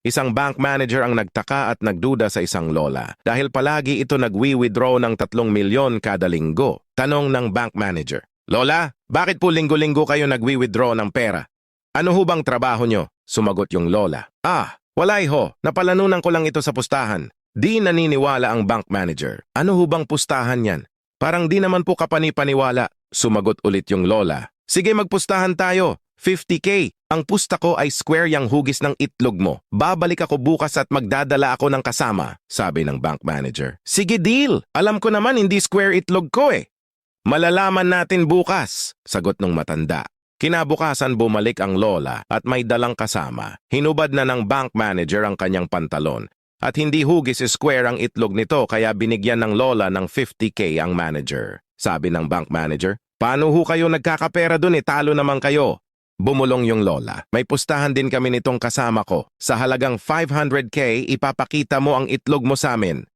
Isang bank manager ang nagtaka at nagduda sa isang lola dahil palagi ito nagwi-withdraw ng 3 milyon kada linggo. Tanong ng bank manager, "Lola, bakit po linggo-linggo kayo nagwi-withdraw ng pera? Ano ho bang trabaho nyo?" Sumagot yung lola, "Walay ho, napalanunan ko lang ito sa pustahan." Di naniniwala ang bank manager. "Ano ho bang pustahan yan? Parang di naman po kapani-paniwala." Sumagot ulit yung lola, "Sige, magpustahan tayo. 50K. Ang pusta ko ay square yang hugis ng itlog mo. Babalik ako bukas at magdadala ako ng kasama," sabi ng bank manager. "Sige, deal. Alam ko naman hindi square itlog ko eh." "Malalaman natin bukas," sagot ng matanda. Kinabukasan bumalik ang lola at may dalang kasama. Hinubad na ng bank manager ang kanyang pantalon. At hindi hugis square ang itlog nito kaya binigyan ng lola ng 50K ang manager. Sabi ng bank manager, "Paano ho kayo nagkakapera dun talo naman kayo?" Bumulong yung lola, "May pustahan din kami nitong kasama ko. Sa halagang 500K, ipapakita mo ang itlog mo sa amin.